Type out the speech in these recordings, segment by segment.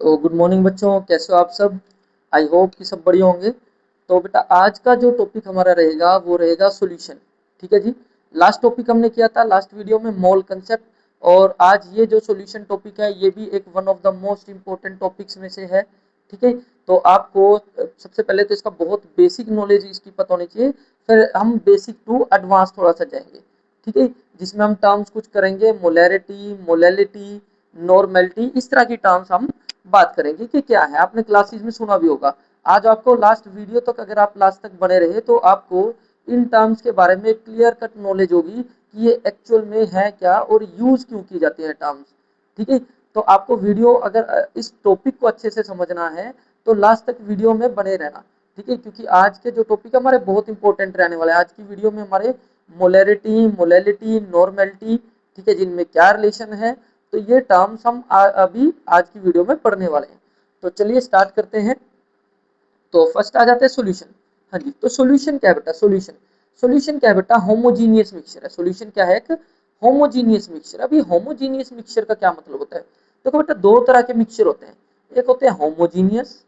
तो good morning बच्चों, कैसे हो आप सब। आई होप कि सब बढ़िया होंगे। तो बेटा आज का जो टॉपिक हमारा रहेगा वो रहेगा सॉल्यूशन। ठीक है जी। लास्ट टॉपिक हमने किया था लास्ट वीडियो में मोल कंसेप्ट, और आज ये जो सॉल्यूशन टॉपिक है ये भी एक one of the most important topics में से है। ठीक है। तो आपको सबसे पहले तो इसका बहुत बेसिक नॉलेज इसकी पता होनी चाहिए, फिर हम बेसिक टू एडवांस थोड़ा सा जाएंगे। ठीक है। जिसमें हम टर्म्स कुछ करेंगे, मोलैरिटी, मोलैलिटी, नॉर्मेलिटी, इस तरह की टर्म्स हम बात करेंगे कि क्या है। आपने क्लासेस में सुना भी होगा। आज आपको लास्ट वीडियो तक अगर आप लास्ट तक बने रहे तो आपको इन टर्म्स के बारे में क्लियर कट नॉलेज होगी कि ये एक्चुअल में है क्या और यूज क्यों की जाती है टर्म्स। ठीक है। तो आपको वीडियो अगर इस टॉपिक को अच्छे से समझना है तो लास्ट तक वीडियो में बने रहना। ठीक है। क्योंकि आज के जो टॉपिक हमारे बहुत इंपॉर्टेंट रहने वाले हैं। आज की वीडियो में हमारे मोलैरिटी, मोलैलिटी, नॉर्मेलिटी, ठीक है, जिनमें क्या रिलेशन है, तो ये टर्म्स हम अभी आज की वीडियो में पढ़ने वाले हैं। तो चलिए स्टार्ट करते हैं। तो फर्स्ट आ जाता है सॉल्यूशन। हाँ जी। तो सॉल्यूशन क्या है बेटा? सॉल्यूशन सॉल्यूशन क्या है बेटा? होमोजीनियस मिक्सचर है। सॉल्यूशन क्या है? एक होमोजीनियस मिक्सचर। अभी होमोजीनियस मिक्सचर का क्या मतलब होता है? देखो बेटा, दो तरह के मिक्सचर होते हैं। एक होते हैं होमोजीनियस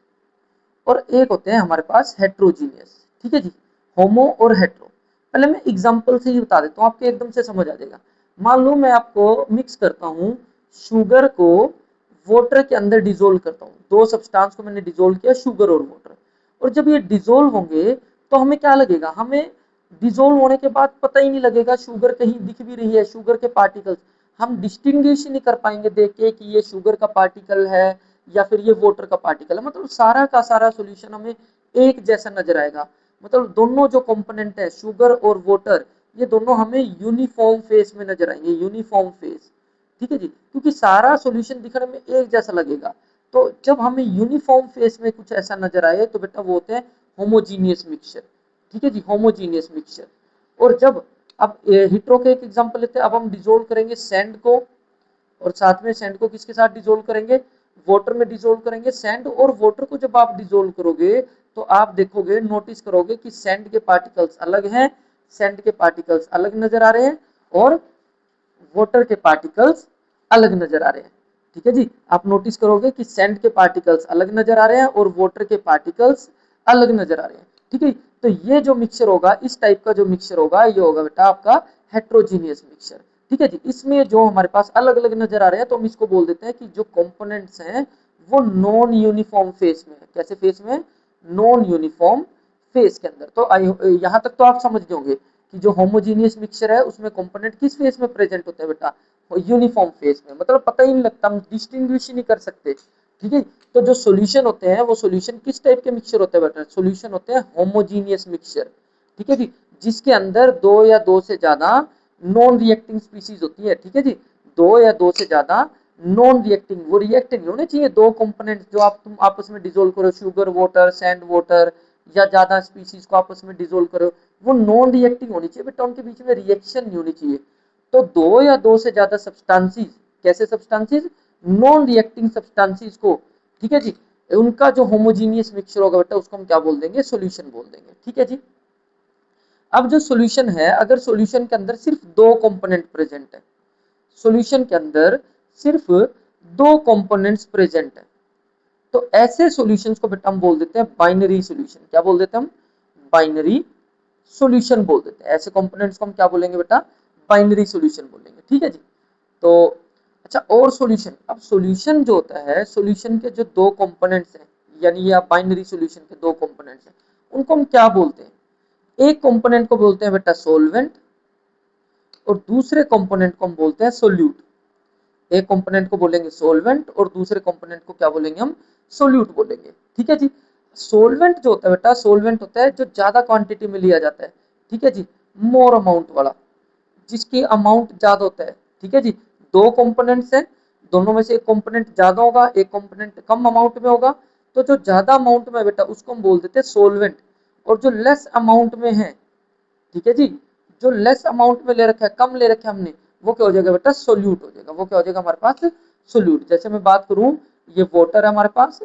और एक होते हैं हमारे पास हेट्रोजीनियस। ठीक है जी। होमो और हेट्रो। पहले मैं एग्जांपल से ही बता देता हूँ, आपके एकदम से समझ आ जाएगा। मान लो मैं आपको मिक्स करता हूँ शुगर को वाटर के अंदर डिजोल्व करता हूँ। दो सब्सटेंस को मैंने डिजोल्व किया, शुगर और वाटर। और जब ये डिजोल्व होंगे तो हमें क्या लगेगा? हमें डिजोल्व होने के बाद पता ही नहीं लगेगा शुगर कहीं दिख भी रही है, शुगर के पार्टिकल्स हम डिस्टिंग्विश ही नहीं कर पाएंगे देख के कि ये शुगर का पार्टिकल है या फिर ये वाटर का पार्टिकल है। मतलब सारा का सारा सॉल्यूशन हमें एक जैसा नजर आएगा। मतलब दोनों जो कंपोनेंट है शुगर और वाटर, ये दोनों हमें यूनिफॉर्म फेस में नजर आएंगे, यूनिफॉर्म फेस। ठीक है जी। क्योंकि सारा सॉल्यूशन दिखने में एक जैसा लगेगा। तो जब हमें यूनिफॉर्म फेस में कुछ ऐसा नजर आए तो बेटा वो होते हैं होमोजीनियस मिक्सचर। ठीक है जी, होमोजीनियस मिक्सचर। और जब अब हिट्रो के एक एग्जांपल लेते हैं। अब हम डिजोल्व करेंगे सैंड को, और साथ में सैंड को किसके साथ डिजोल्व करेंगे? वाटर में डिजोल्व करेंगे। सैंड और वाटर को जब आप डिजोल्व करोगे तो आप देखोगे, नोटिस करोगे कि सैंड के पार्टिकल्स अलग हैं, सैंड के पार्टिकल्स अलग नजर आ रहे हैं, और वाटर के पार्टिकल्स अलग नजर आ रहे हैं। ठीक है जी। आप नोटिस करोगे कि सैंड के पार्टिकल्स अलग नजर आ रहे हैं और वाटर के पार्टिकल्स अलग नजर आ रहे हैं। ठीक है। तो ये जो मिक्सचर होगा, इस टाइप का जो मिक्सचर होगा, ये होगा बेटा आपका हेट्रोजीनियस मिक्सचर। ठीक है जी। इसमें जो हमारे पास अलग अलग नजर आ रहे हैं तो हम इसको बोल देते हैं कि जो कंपोनेंट्स हैं वो नॉन यूनिफॉर्म फेस में है। कैसे फेस में? नॉन यूनिफॉर्म फेस के अंदर। तो यहाँ तक तो आप समझ गए होंगे कि जो होमोजीनियस मिक्सचर है उसमें कंपोनेंट किस फेस में प्रेजेंट होते हैं बेटा? यूनिफॉर्म फेस में। मतलब पता ही नहीं लगता, हम डिस्टिंग्विश ही नहीं कर सकते। ठीक है। तो जो सॉल्यूशन होते हैं वो सॉल्यूशन किस टाइप के मिक्सचर होते हैं बेटा? सॉल्यूशन होते हैं होमोजीनियस मिक्सचर। ठीक है जी। जिसके अंदर दो या दो से ज्यादा नॉन रिएक्टिंग स्पीसीज होती है। ठीक है जी। दो या दो से ज्यादा नॉन रिएक्टिंग, वो रिएक्टिंग होने चाहिए दो कंपोनेंट जो आप तुम आपस में डिसोल्व करो, शुगर वाटर, सैंड वाटर, या ज्यादा स्पीसीज को आपस में डिसोल्व करो, वो नॉन रिएक्टिंग होनी चाहिए बेटा, उनके बीच में रिएक्शन नहीं होनी चाहिए। तो दो या दो से ज्यादा सब्सटेंसेस, कैसे सब्सटेंसेस? नॉन रिएक्टिंग सब्सटेंसेस को, ठीक है जी, उनका जो होमोजीनियस मिक्सचर होगा बेटा उसको हम क्या बोल देंगे? सॉल्यूशन बोल देंगे। ठीक है जी। अब जो सॉल्यूशन है, अगर सॉल्यूशन के अंदर सिर्फ दो कंपोनेंट प्रेजेंट है, सॉल्यूशन के अंदर सिर्फ दो कंपोनेंट्स प्रेजेंट है, तो ऐसे सॉल्यूशंस को बेटा हम बोल देते हैं बाइनरी सॉल्यूशन। क्या बोल देते हैं हम? बाइनरी सॉल्यूशन बोल देते हैं। ऐसे कंपोनेंट्स को हम क्या बोलेंगे बेटा? बाइनरी सॉल्यूशन बोलेंगे। ठीक है जी। तो अच्छा, और सॉल्यूशन, अब सॉल्यूशन जो होता है, सॉल्यूशन के जो दो कंपोनेंट्स हैं, यानी ये बाइनरी सॉल्यूशन के दो कंपोनेंट्स हैं, उनको हम क्या बोलते हैं? एक कंपोनेंट को बोलते हैं बेटा सॉल्वेंट, और दूसरे कंपोनेंट को हम बोलते हैं सोल्यूट। एक कंपोनेंट को बोलेंगे सॉल्वेंट और दूसरे कंपोनेंट को क्या बोलेंगे हम? सोल्यूट बोलेंगे। ठीक है जी। सॉल्वेंट जो होता है बेटा, सॉल्वेंट होता है जो ज्यादा क्वांटिटी में लिया जाता है। ठीक है जी। मोर अमाउंट वाला, जिसकी अमाउंट ज्यादा होता है। ठीक है जी। दो कंपोनेंट्स हैं, दोनों में से एक कंपोनेंट ज्यादा होगा, एक कंपोनेंट कम अमाउंट में होगा। तो जो ज्यादा अमाउंट में बेटा उसको हम बोल देते हैं सोलवेंट, और जो लेस अमाउंट में है, ठीक है जी, जो लेस अमाउंट में ले रखा है, कम ले रखा है हमने, वो क्या हो जाएगा बेटा? सोल्यूट हो जाएगा। वो क्या हो जाएगा हमारे पास? सोल्यूट। जैसे मैं बात करूं, ये वाटर है हमारे पास,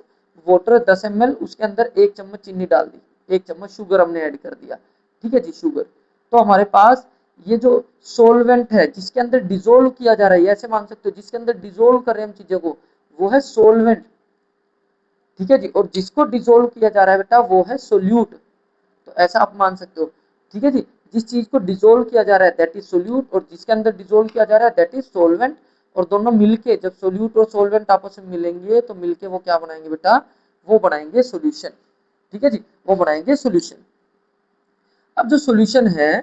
वाटर 10 ml, उसके अंदर एक चम्मच चीनी डाल दी, एक चम्मच शुगर हमने ऐड कर दिया। ठीक है जी, शुगर। तो हमारे पास ये जो सोलवेंट है जिसके अंदर डिजोल्व किया जा रहा है, ऐसे मान सकते हो जिसके अंदर डिजोल्व कर रहे हैं हम चीजों को, वो है सोलवेंट। ठीक है जी। और जिसको डिसोल्व किया जा रहा है बेटा वो है सोल्यूट, तो ऐसा आप मान सकते हो। ठीक है जी, जिस चीज को डिसोल्व किया जा रहा है दैट इज सोल्यूट, और जिसके अंदर डिसोल्व किया जा रहा है दैट इज सोलवेंट। और दोनों मिलके, जब सोल्यूट और सोलवेंट आपस में मिलेंगे तो मिलके वो क्या बनाएंगे बेटा, वो बनाएंगे सोल्यूशन। ठीक है जी, वो बनाएंगे सोल्यूशन। अब जो सोल्यूशन है,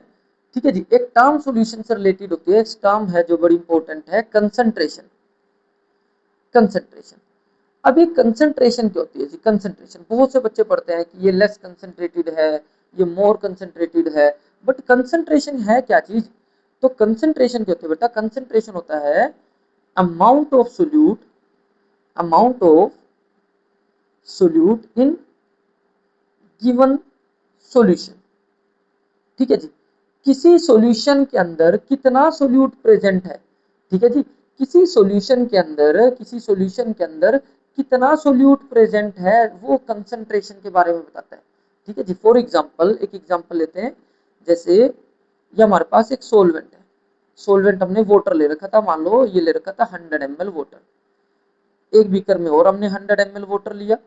ठीक है जी, एक टर्म सोल्यूशन से रिलेटेड होती है, एक टर्म है जो बड़ी इंपॉर्टेंट है, कंसंट्रेशन। कंसंट्रेशन, अब ये कंसंट्रेशन क्या होती है जी? कंसंट्रेशन बहुत से बच्चे पढ़ते हैं कि ये लेस कंसंट्रेटेड है, ये मोर कंसंट्रेटेड है, बट कंसंट्रेशन है क्या चीज? तो कंसंट्रेशन क्या होता है बेटा? कंसंट्रेशन होता है amount of solute, amount of solute in given solution. ठीक है जी, किसी सॉल्यूशन के अंदर कितना सोल्यूट प्रेजेंट है। ठीक है जी, किसी सॉल्यूशन के अंदर, किसी सॉल्यूशन के अंदर कितना सोल्यूट प्रेजेंट है, वो कंसंट्रेशन के बारे में बताता है। ठीक है जी, फॉर एग्जांपल, एक एग्जांपल लेते हैं, जैसे ये हमारे पास एक सोलवेंट है, सोलवेंट हमने वाटर ले रखा था, मान लो ये ले रखा था 100 ml वाटर, एक बीकर में और हमने 100 ml वाटर लिया,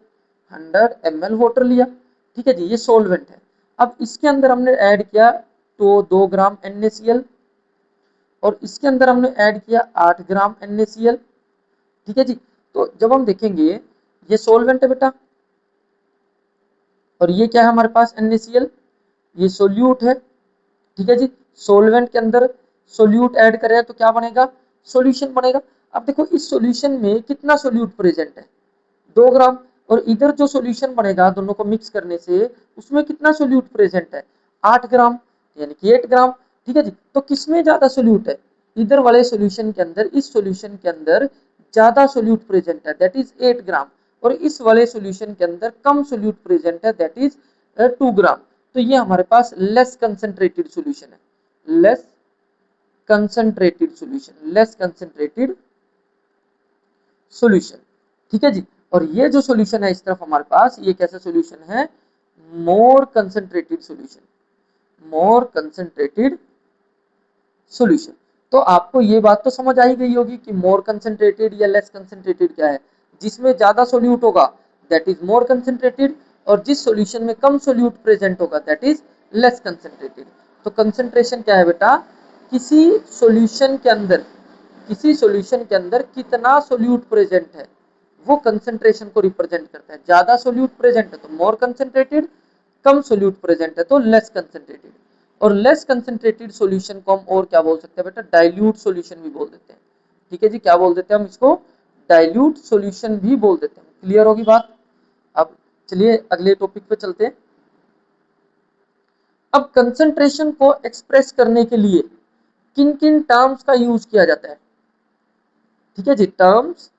100 ml वाटर लिया। ठीक है जी, ये सोलवेंट है। अब इसके अंदर हमने ऐड किया तो 2 ग्राम NaCl, और इसके अंदर हमने ऐड किया 8 ग्राम NaCl। ठीक है जी, तो जब हम देखेंगे ये सोलवेंट है बेटा, और ये क्या है हमारे पास NaCl, ये सोल्यूट है। ठीक है जी, सोलवेंट के अंदर सोल्यूट ऐड करें तो क्या बनेगा, सॉल्यूशन बनेगा। अब देखो इस सॉल्यूशन में कितना सोल्यूट प्रेजेंट है, 2 ग्राम, और इधर जो सॉल्यूशन बनेगा दोनों को मिक्स करने से उसमें कितना सोल्यूट प्रेजेंट है, 8 ग्राम, यानी कि 8 ग्राम। ठीक है जी, तो किसमें ज्यादा सोल्यूट है, इधर वाले सॉल्यूशन के अंदर, इस सॉल्यूशन के अंदर ज्यादा सोल्यूट प्रेजेंट है दैट इज 8 ग्राम, और इस वाले सॉल्यूशन के अंदर कम सोल्यूट प्रेजेंट है दैट इज 2 ग्राम। तो ये हमारे पास लेस कंसंट्रेटेड सॉल्यूशन है, less concentrated solution, less concentrated solution. ठीक है जी, और ये जो सॉल्यूशन है इस तरफ हमारे पास, ये कैसा सॉल्यूशन है, मोर कंसंट्रेटेड सॉल्यूशन, मोर कंसंट्रेटेड सॉल्यूशन। तो आपको ये बात तो समझ आई गई होगी कि मोर कंसंट्रेटेड या लेस कंसंट्रेटेड क्या है। जिसमें ज्यादा सोल्यूट होगा दैट इज मोर कंसंट्रेटेड, और जिस सॉल्यूशन में कम सोल्यूट प्रेजेंट होगा दैट इज लेस कंसंट्रेटेड। तो कंसंट्रेशन क्या है बेटा, किसी सॉल्यूशन के अंदर, किसी सॉल्यूशन के अंदर कितना सोल्यूट प्रेजेंट है, वो कंसंट्रेशन को रिप्रेजेंट करता है। ज्यादा सोल्यूट प्रेजेंट है तो मोर कंसंट्रेटेड, कम सोल्यूट प्रेजेंट है तो लेस कंसंट्रेटेड। और लेस कंसंट्रेटेड सॉल्यूशन को हम और क्या बोल सकते हैं बेटा, डाइल्यूट सॉल्यूशन भी बोल देते हैं। ठीक है जी, क्या बोल देते हैं हम इसको, डाइल्यूट सॉल्यूशन भी बोल देते हैं। क्लियर होगी बात। अब चलिए अगले टॉपिक पे चलते हैं। अब कंसंट्रेशन को एक्सप्रेस करने के लिए किन किन टर्म्स का यूज किया जाता है। ठीक है जी, terms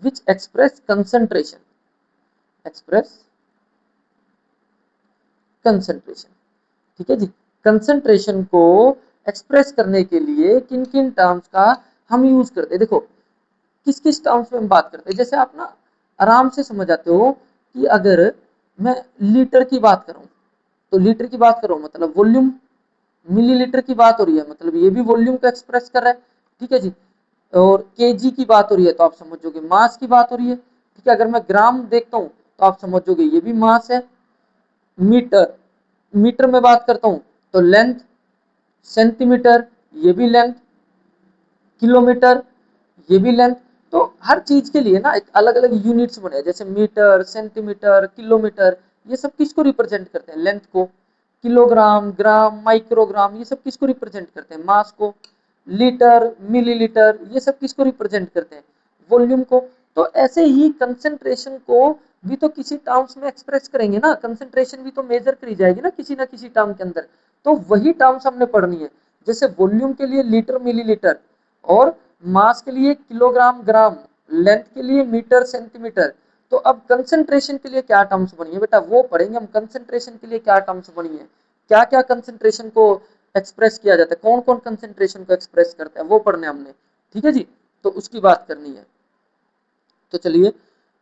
which express concentration, express concentration. ठीक है जी, कंसंट्रेशन को एक्सप्रेस करने के लिए किन किन टर्म्स का हम यूज करते हैं। देखो किस किस टर्म्स में हम बात करते हैं, जैसे आप ना आराम से समझ आते हो कि अगर मैं लीटर की बात करूं, तो लीटर की बात करो मतलब वॉल्यूम, मिलीलीटर की बात हो रही है मतलब ये भी वॉल्यूम को एक्सप्रेस कर रहा है। ठीक है जी, और केजी की बात हो रही है तो आप समझोगे मास की बात हो रही है। ठीक है, अगर मैं ग्राम देखता हूँ तो आप समझोगे ये भी मास है। मीटर, मीटर में बात करता हूँ तो लेंथ, सेंटीमीटर ये भी लेंथ, किलोमीटर ये भी लेंथ। तो हर चीज के लिए ना एक अलग अलग यूनिट्स बने, जैसे मीटर, सेंटीमीटर, किलोमीटर, ये सब किसको रिप्रेजेंट करते हैं, लेंथ को। किलोग्राम, ग्राम, माइक्रोग्राम ये सब किसको रिप्रेजेंट करते हैं, मास को। लीटर, मिलीलीटर ये सब किसको रिप्रेजेंट करते हैं, वॉल्यूम को। तो ऐसे ही कंसंट्रेशन को भी तो किसी टर्म्स में एक्सप्रेस करेंगे ना, कंसंट्रेशन भी तो मेजर करी जाएगी ना किसी टर्म के अंदर। तो वही टर्म्स हमने पढ़नी है, जैसे वॉल्यूम के लिए लीटर, मिलीलीटर, और मास के लिए किलोग्राम, ग्राम, लेंथ के लिए मीटर, सेंटीमीटर। तो अब कंसंट्रेशन के लिए क्या टर्म्स बनी है बेटा, वो पढ़ेंगे हम। कंसंट्रेशन के लिए क्या टर्म्स बनी है, क्या क्या कंसंट्रेशन को एक्सप्रेस किया जाता है, कौन कौन कंसंट्रेशन को एक्सप्रेस करता है, वो पढ़ने हमने। ठीक है जी, तो उसकी बात करनी है। तो चलिए,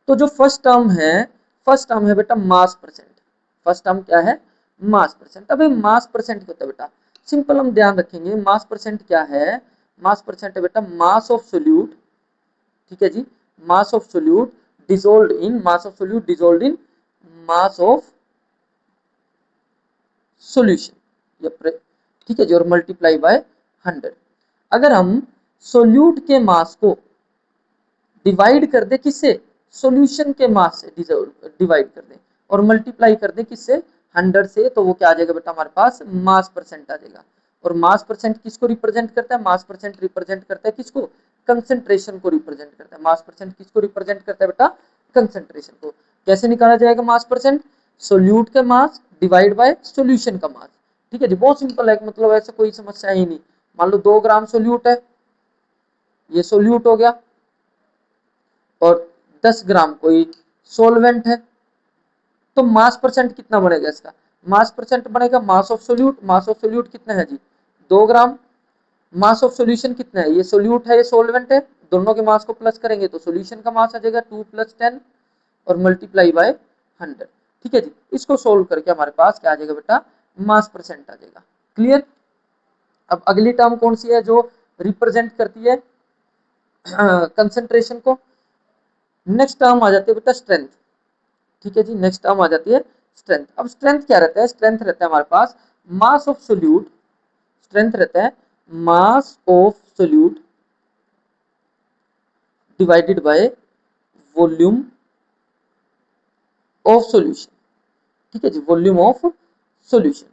तो जो फर्स्ट टर्म है, फर्स्ट टर्म है बेटा मास परसेंट। फर्स्ट टर्म क्या है, मास परसेंट। अभी मास परसेंट क्या होता है बेटा, सिंपल हम ध्यान रखेंगे, मास परसेंट क्या है, मास परसेंट है बेटा मास ऑफ सोल्यूट। ठीक है जी, mass of solute dissolve in mass of solute dissolve in mass of solution, ठीक है जी, और मल्टीप्लाई बाय 100। अगर हम सोल्यूट के मास को डिवाइड कर दे किससे, सॉल्यूशन के मास से डिवाइड कर दें और मल्टीप्लाई कर दें किससे, 100 से, तो वो क्या आ जाएगा बेटा हमारे पास मास परसेंट आ जाएगा। और मास परसेंट किसको रिप्रेजेंट करता है, मास परसेंट रिप्रेजेंट करता है किसको, कंसंट्रेशन को रिप्रेजेंट करता है। मास परसेंट किसको रिप्रेजेंट करता है बेटा, कंसंट्रेशन को। कैसे निकाला जाएगा मास परसेंट, सोल्यूट का मास डिवाइड बाय सॉल्यूशन का मास, ठीक है जी, बहुत सिंपल है, मतलब ऐसा कोई समस्या ही नहीं। मान लो 2 ग्राम सोल्यूट है, ये सोल्यूट हो गया, और 10 ग्राम कोई सोलवेंट है, तो मास परसेंट कितना बनेगा इसका, मास परसेंट बनेगा मास of solute, mass of solute कितना है जी 2 ग्राम, मास ऑफ सोल्यूशन कितना है, ये सोल्यूट है ये सोलवेंट है, दोनों के मास को प्लस करेंगे तो सोल्यूशन का मास आ जाएगा 2 + 10 और मल्टीप्लाई बाय 100, ठीक है जी। इसको सोल्व करके हमारे पास क्या आ जाएगा बेटा, मास परसेंट आ जाएगा। क्लियर। अब अगली टर्म कौन सी है जो रिप्रेजेंट करती है कंसंट्रेशन को, नेक्स्ट टर्म आ जाती है बेटा स्ट्रेंथ, ठीक है जी, नेक्स्ट टर्म आ जाती है स्ट्रेंथ। अब स्ट्रेंथ क्या रहता है, स्ट्रेंथ रहता है हमारे पास मास ऑफ सोल्यूट, स्ट्रेंथ रहता है mass of solute divided by volume of solution, ठीक है जी, वॉल्यूम ऑफ सॉल्यूशन।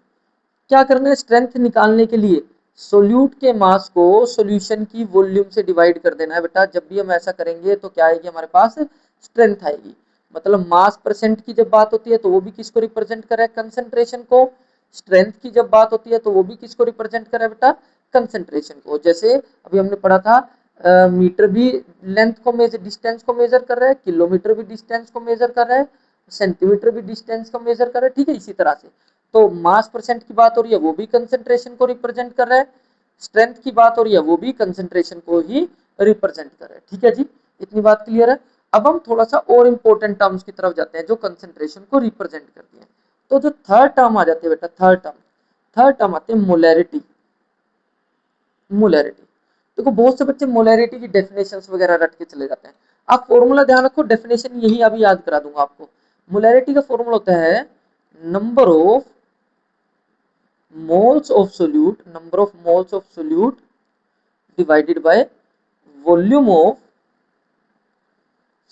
क्या करना है, स्ट्रेंथ निकालने के लिए सोल्यूट के मास को सॉल्यूशन की वॉल्यूम से डिवाइड कर देना है बेटा। जब भी हम ऐसा करेंगे तो क्या आएगी हमारे पास, स्ट्रेंथ आएगी। मतलब मास परसेंट की जब बात होती है तो वो भी किसको रिप्रेजेंट कर रहा है, कंसंट्रेशन को। स्ट्रेंथ की जब बात होती है तो वो भी किसको रिप्रेजेंट कर रहा है बेटा, कंसंट्रेशन को। जैसे अभी हमने पढ़ा था मीटर भी लेंथ को मेजर, डिस्टेंस को मेजर कर रहा है, किलोमीटर भी डिस्टेंस को मेजर कर रहा है, सेंटीमीटर भी डिस्टेंस को मेजर कर रहा है, ठीक है। इसी तरह से तो मास परसेंट की बात हो रही है वो भी कंसंट्रेशन को रिप्रेजेंट कर रहा है, स्ट्रेंथ की बात हो रही है वो भी कंसंट्रेशन को ही रिप्रेजेंट कर रहा है, ठीक है जी। इतनी बात क्लियर है। अब हम थोड़ा सा और इंपॉर्टेंट टर्म्स की तरफ जाते हैं जो कंसंट्रेशन को रिप्रेजेंट करती हैं। तो जो थर्ड टर्म आ जाती है बेटा, थर्ड टर्म आती है मोलैरिटी। मोलैरिटी देखो बहुत से बच्चे मोलैरिटी की डेफिनेशंस वगैरह रट के चले जाते हैं। आप फॉर्मूला ध्यान रखो, डेफिनेशन यही अभी याद करा दूंगा आपको। मोलैरिटी का फॉर्मूला होता है number of moles of solute, number of moles of solute divided by volume of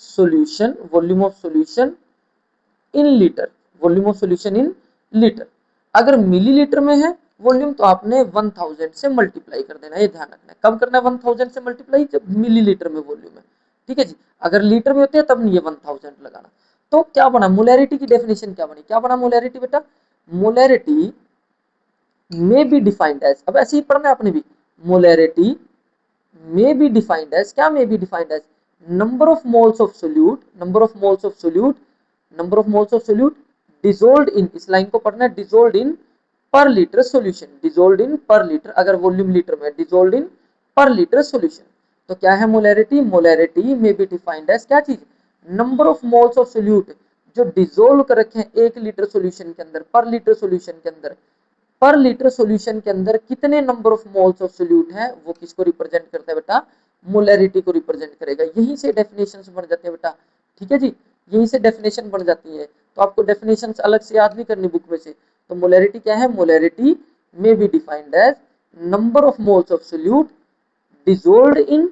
solution, volume of solution in litre, volume of solution in litre. अगर मिलीलीटर में है वॉल्यूम तो आपने 1000 से मल्टीप्लाई कर देना, ये ध्यान रखना है। कब करना है 1000 से मल्टीप्लाई, जब मिलीलीटर में वॉल्यूम है, ठीक है जी। अगर लीटर में होते हैं तब नहीं ये 1000 लगाना। तो क्या बना मोलैरिटी की डेफिनेशन, क्या बनी, क्या बना मोलैरिटी बेटा, molarity may be defined as, अब ऐसे ही पढ़ना है आपने भी, molarity may be defined as, क्या may be defined as, number of moles of solute, number of moles of solute, number of moles of solute dissolved in, इस line को पढ़ना है, डिसोल्व्ड in per litre solution, डिसोल्व्ड in per litre, अगर volume litre में, डिसोल्व्ड in per litre solution. तो क्या है molarity, molarity may be defined as क्या चीज, number of moles of solute जो डिसोल्व कर रखे हैं 1 लीटर सॉल्यूशन के अंदर, पर लीटर सॉल्यूशन के अंदर, पर लीटर सॉल्यूशन के अंदर कितने number of moles of solute है, वो किसको रिप्रेजेंट करता है बेटा, मोलैरिटी को रिप्रेजेंट करेगा। यहीं से डेफिनेशंस बन जाते हैं बेटा, ठीक है जी, यहीं से डेफिनेशन बन जाती है। तो आपको डेफिनेशंस अलग से याद नहीं करनी बुक में से। तो मोलैरिटी क्या है, molarity may be defined as number of moles of solute dissolved in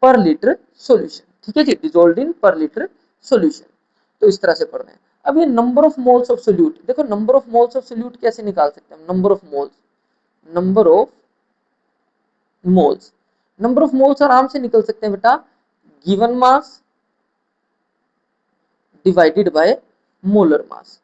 per litre solution, ठीक है जी, डिसोल्व्ड इन पर लीटर सॉल्यूशन। तो इस तरह से पढ़ना है। अब ये number of moles of solute, देखो number of moles of solute कैसे निकाल सकते हैं, number of moles, number of moles, number of moles आराम से निकल सकते हैं बेटा, given mass divided by molar mass,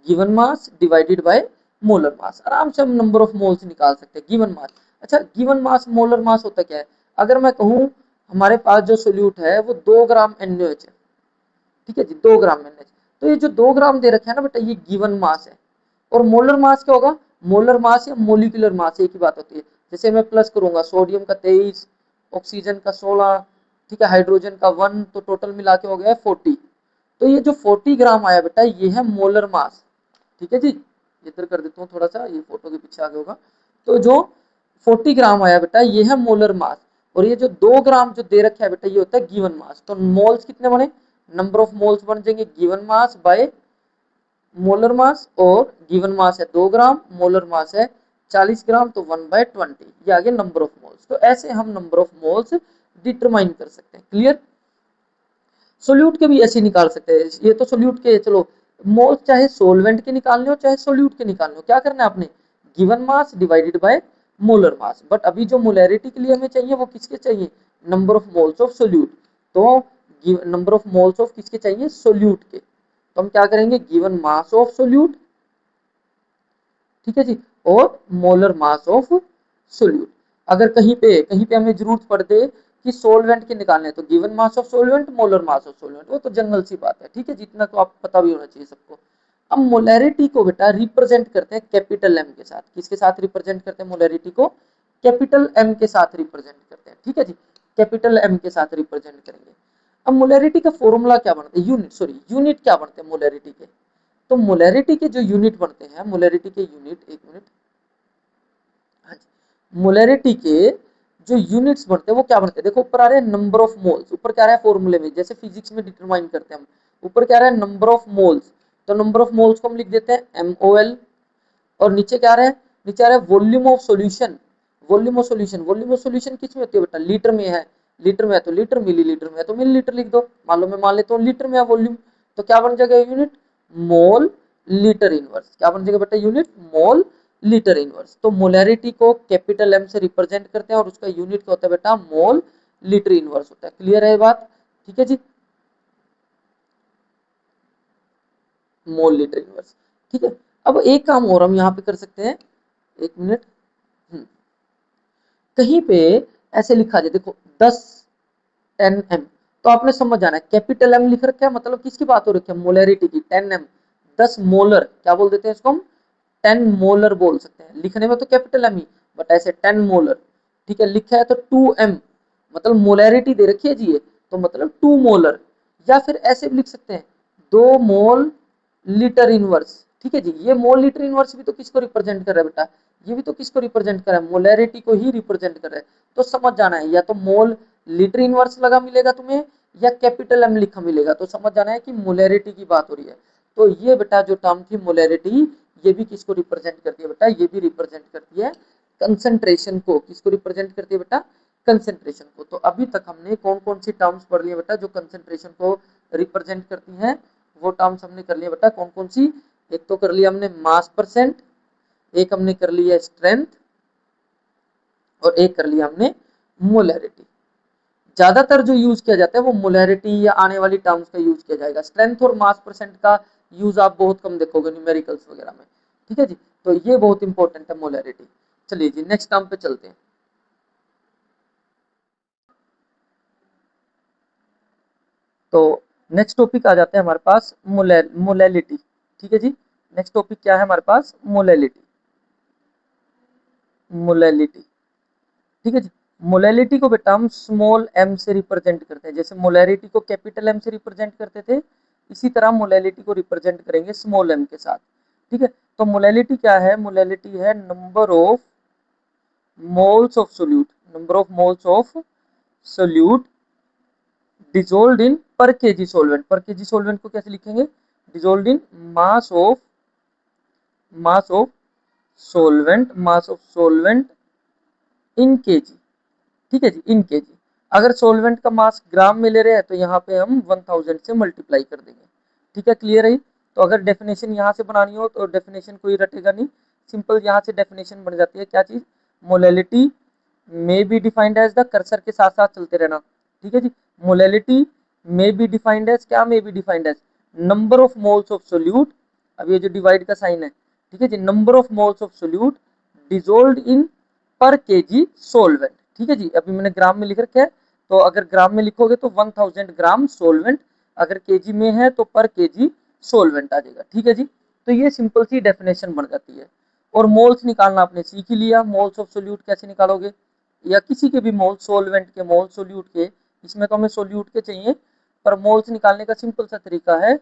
given mass divided by molar mass, आराम से हम नंबर ऑफ मोल्स निकाल सकते हैं, गिवन मास। अच्छा गिवन मास मोलर मास होता क्या है, अगर मैं कहूं हमारे पास जो सोल्यूट है वो 2 ग्राम NaOH है, ठीक है जी, 2 ग्राम NaOH, तो ये जो 2 ग्राम दे रखे हैं ना बेटा ये गिवन मास है। और मोलर मास क्या होगा, मोलर मास या मोलिकुलर मास एक ही बात होती है। जैसे मैं प्लस करूंगा सोडियम का 23, ऑक्सीजन का 16, ठीक है, हाइड्रोजन का 1, तो टोटल मिला के हो गया 40। तो ये जो 40 ग्राम आया बेटा ये है मोलर मास, ठीक है जी। इधर कर देता हूँ थोड़ा सा, ये फोटो के पीछे आगे होगा। तो जो 40 ग्राम आया बेटा ये है मोलर मास, और ये जो 2 ग्राम जो दे रखा है बेटा ये होता है गिवन मास। तो मोल्स कितने बने, नंबर ऑफ मोल्स बन जाएंगे गिवन मास बाय मोलर मास, और गिवन मास है 2 ग्राम, मोलर मास है 40 ग्राम, तो 1/20 ये आगे नंबर ऑफ मोल्स। तो ऐसे हम नंबर ऑफ मोल्स डिटरमाइन कर सकते हैं। क्लियर। सोल्यूट के भी ऐसे निकाल सकते हैं। ये तो सोल्यूट के, चलो मोल्स चाहे सोलवेंट के निकालने हो चाहे सोल्यूट के निकालने हो, क्या करना है आपने, given mass divided by molar mass. But अभी जो मोलैरिटी के लिए हमें चाहिए वो किसके चाहिए, number of moles of solute. तो नंबर ऑफ मोल्स ऑफ किसके चाहिए, सोल्यूट के। तो हम क्या करेंगे, गिवन मास ऑफ सोल्यूट, ठीक है जी, और मोलर मास ऑफ सोल्यूट। अगर कहीं पे हमें जरूरत पड़ दे कि सोलवेंट के निकालने, तो given mass of solvent, molar mass of solvent, वो तो जनरल सी बात है, ठीक है, जितना तो आप पता भी होना चाहिए सबको। अब मोलैरिटी को बेटा रिप्रेजेंट करते हैं कैपिटल एम के साथ। किसके साथ रिप्रेजेंट करते हैं मोलैरिटी को, कैपिटल एम के साथ रिप्रेजेंट करते हैं, ठीक है जी, कैपिटल एम के साथ रिप्रेजेंट करेंगे। अब मोलैरिटी का फॉर्मूला क्या बनता है, यूनिट क्या बनते हैं मोलैरिटी के। तो मोलैरिटी के जो यूनिट बनते हैं, मोलैरिटी के यूनिट, एक मिनट, हाँ जी, मोलैरिटी के जो यूनिट्स बनते हैं वो क्या बनते हैं, देखो ऊपर आ रहे हैं नंबर ऑफ मोल्स, ऊपर क्या आ रहा है फॉर्मूले में, जैसे फिजिक्स में डिटरमाइन करते हैं हम, ऊपर क्या आ रहा है नंबर ऑफ मोल्स, तो नंबर ऑफ मोल्स को हम लिख देते हैं MOL। और नीचे क्या आ रहा है, नीचे आ रहा है volume of solution, volume of solution, volume of solution किस में होती है बेटा, लीटर में है, लीटर में है तो लीटर, मिलीलीटर में है तो मिलीलीटर लिख दो। मान लो मैं मान लेता हूँ लीटर में है वॉल्यूम, तो क्या बन जाएगा यूनिट, मोल लीटर इनवर्स। क्या बन जाएगा बेटा यूनिट, मोल लीटर इनवर्स। तो मोलैरिटी को कैपिटल एम से रिप्रेजेंट करते हैं और उसका यूनिट क्या होता है बेटा, मोल लीटर इनवर्स होता है। क्लियर है बात, ठीक है जी, मोल लीटर इनवर्स, ठीक है। अब एक काम और हम यहाँ पे कर सकते हैं, एक मिनट, कहीं पे ऐसे लिखा जाए, देखो 10 तो आपने समझ जाना है कैपिटल एम लिख रखा है, मतलब किसकी बात हो रखी है, मोलैरिटी की, 10 10 मोलर, क्या बोल देते हैं इसको हम, 10 मोलर बोल सकते हैं, लिखने में तो कैपिटल एम ही, बट ऐसे 10 मोलर, ठीक है, लिखा है तो 2m, मतलब मोलैरिटी दे रखी है जी ये, तो मतलब 2 मोलर, या फिर ऐसे भी लिख सकते हैं 2 मोल लीटर इनवर्स, ठीक है जी। ये मोल लीटर इनवर्स भी तो किसको रिप्रेजेंट कर रहा है बेटा, ये भी तो किसको रिप्रेजेंट कर रहा है, मोलैरिटी को ही रिप्रेजेंट कर रहा है। तो समझ जाना है, या तो मोल लीटर इनवर्स लगा मिलेगा तुम्हें, या कैपिटल एम लिखा मिलेगा, तो समझ जाना है कि मोलैरिटी की बात हो रही है। तो ये बेटा जो टर्म थी मोलैरिटी, ये भी किसको रिप्रेजेंट करती है बेटा, ये भी रिप्रेजेंट करती है कंसंट्रेशन को। किसको रिप्रेजेंट करती है बेटा, कंसंट्रेशन को। तो अभी तक हमने कौन कौन सी टर्म्स पढ़ ली है बेटा जो कंसंट्रेशन को रिप्रेजेंट करती हैं, वो टर्म्स हमने कर लिया बेटा कौन कौन सी। एक तो कर लिया हमने मास परसेंट, एक हमने कर लिया स्ट्रेंथ, और एक कर लिया हमने मोलैरिटी। ज्यादातर जो यूज किया जाता है वो मोलैरिटी या आने वाली टर्म्स का यूज किया जाएगा, स्ट्रेंथ और मास परसेंट का यूज आप बहुत कम देखोगे न्यूमेरिकल्स वगैरह में, ठीक है जी। तो ये बहुत इंपॉर्टेंट है मोलैरिटी। चलिए जी नेक्स्ट टर्म पे चलते हैं। तो नेक्स्ट टॉपिक आ जाते हैं हमारे पास मोलैलिटी, ठीक है जी। नेक्स्ट टॉपिक क्या है हमारे पास, मोलैलिटी, मोलैलिटी, ठीक है जी। मोलैलिटी को बेटा हम स्मॉल m से रिप्रेजेंट करते हैं, जैसे मोलैरिटी को कैपिटल M से रिप्रेजेंट करते थे, इसी तरह मोलैलिटी को रिप्रेजेंट करेंगे स्मॉल m के साथ, ठीक है। तो मोलैलिटी क्या है, मोलैलिटी है number of moles of solute, number of moles of solute dissolve in per KG solvent. पर केजी सोलवेंट को कैसे लिखेंगे, dissolve in mass of, mass of solvent, mass of solvent in KG, ठीक है जी, इन KG. अगर solvent का मास ग्राम में ले रहे हैं तो यहाँ पे हम 1000 से मल्टीप्लाई कर देंगे, ठीक है, क्लियर है। तो अगर डेफिनेशन यहाँ से बनानी हो तो डेफिनेशन कोई रटेगा नहीं, सिंपल यहाँ से डेफिनेशन बन जाती है, क्या चीज, molality may be defined as the, cursor के साथ साथ चलते रहना, ठीक है जी। Molality may be defined as, क्या may be defined as, number of moles of solute, अब ये जो डिवाइड का साइन है, ठीक है जी, number of moles of solute dissolve in per KG solvent, ठीक है जी। अभी मैंने ग्राम में लिख रखा है, तो अगर ग्राम में लिखोगे तो 1000 ग्राम सोलवेंट, अगर केजी में है तो पर केजी सोलवेंट आ जाएगा, ठीक है जी। तो ये सिंपल सी डेफिनेशन बन जाती है। और मोल्स निकालना आपने सीख ही लिया, मोल्स ऑफ सोल्यूट कैसे निकालोगे, या किसी के भी मोल, सोलवेंट के मोल, सोल्यूट के, इसमें तो हमें सोल्यूट के चाहिए, पर मोल्स निकालने का सिंपल सा तरीका है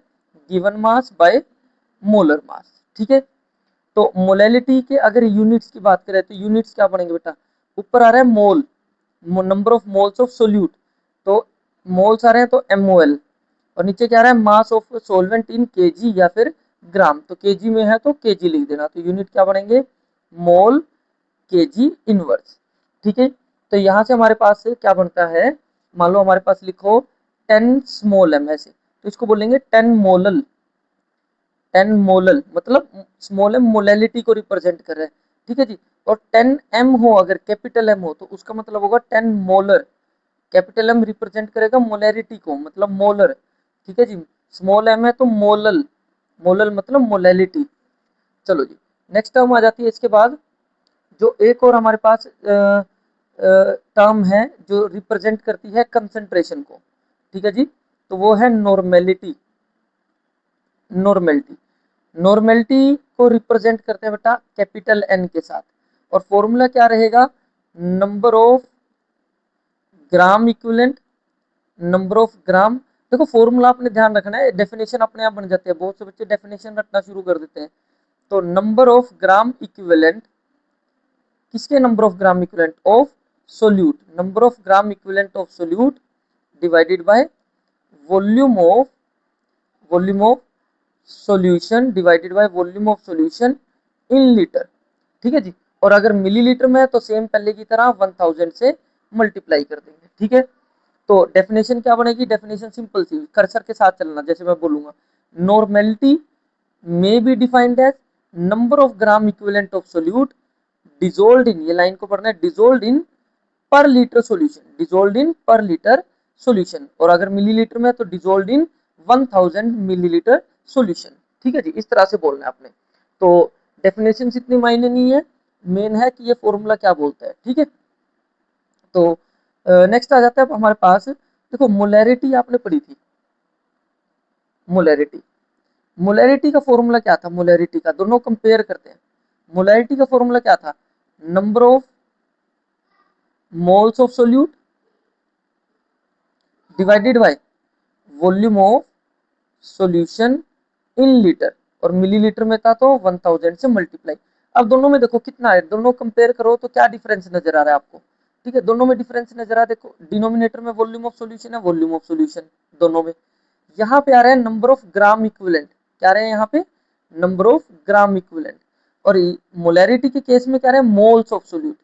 गिवन मास बाय मोलर मास, ठीक है। तो मोलैलिटी के अगर यूनिट्स की बात करें तो यूनिट्स क्या बनेंगे बेटा, ऊपर आ रहा है mole, number of moles of solute, तो मोल्स आ रहे हैं तो MOL, और नीचे क्या रहा है mass of solvent in KG या फिर ग्राम, तो केजी में है तो केजी लिख देना, तो यूनिट क्या बनेंगे मोल केजी इनवर्स। ठीक है, तो यहाँ से हमारे पास क्या बनता है, मान लो हमारे पास लिखो 10 स्मॉल एम ऐसे, तो इसको बोलेंगे 10 मोलल। 10 मोलल मतलब स्मॉल एम मोलैलिटी को रिप्रेजेंट कर रहा है। ठीक है जी, और 10 एम हो अगर कैपिटल एम हो तो उसका मतलब होगा 10 मोलर। कैपिटल एम रिप्रेजेंट करेगा मोलैरिटी को मतलब मोलर। ठीक है जी, स्मॉल एम है तो मोलल, मोलल मतलब मोलैलिटी। चलो जी, नेक्स्ट टर्म आ जाती है इसके बाद, जो एक और हमारे पास टर्म है जो रिप्रेजेंट करती है कंसंट्रेशन को। ठीक है जी, तो वो है नॉर्मेलिटी। नॉर्मेलिटी, नॉर्मेलिटी को रिप्रेजेंट करते हैं बेटा कैपिटल एन के साथ, और फॉर्मूला क्या रहेगा number of gram equivalent, number of gram. देखो फॉर्मूला आपने ध्यान रखना है, डेफिनेशन अपने आप बन जाते हैं, बहुत से बच्चे डेफिनेशन रटना शुरू कर देते हैं। तो नंबर ऑफ ग्राम इक्विवेलेंट, किसके number of gram equivalent of solute, number of gram equivalent of solute divided by volume of, volume of solution divided by volume of solution in litre. ठीक है जी, और अगर मिलीलीटर में है तो same पहले की तरह 1000 से मल्टीप्लाई कर देंगे। ठीक है, तो डेफिनेशन क्या बनेगी, डेफिनेशन सिंपल सी, कर्सर के साथ चलना, जैसे मैं बोलूंगा normality may be defined as number of gram equivalent of solute dissolved in, ये लाइन को पढ़ना है, dissolved in per liter solution, dissolved in per liter solution, और अगर मिलीलीटर में तो dissolved in 1000 मिलीलीटर solution। ठीक है जी, इस तरह से बोलना है आपने। तो डेफिनेशन इतनी मायने नहीं है, मेन है कि ये फॉर्मूला क्या बोलता है। ठीक है, तो नेक्स्ट आ जाता है हमारे पास, देखो मोलैरिटी आपने पढ़ी थी, मोलैरिटी, मोलैरिटी का फॉर्मूला क्या था, मोलैरिटी का दोनों कंपेयर करते हैं। मोलैरिटी का फॉर्मूला क्या था, number of moles of solute divided by volume of solution in litre, और मिलीलीटर में था तो 1000 से मल्टीप्लाई। अब दोनों में देखो कितना है, दोनों कंपेयर करो तो क्या डिफरेंस नजर आ रहा है आपको। ठीक है, दोनों में डिफरेंस नजर आ रहा है, देखो डिनोमिनेटर में वॉल्यूम ऑफ सॉल्यूशन है, वॉल्यूम ऑफ सॉल्यूशन दोनों में। यहाँ पे आ रहा है नंबर ऑफ ग्राम इक्विवेलेंट, क्या रहे हैं यहाँ पे नंबर ऑफ ग्राम इक्विवेलेंट, और मोलैरिटी के केस में क्या रहे हैं मोल्स ऑफ सोल्यूट,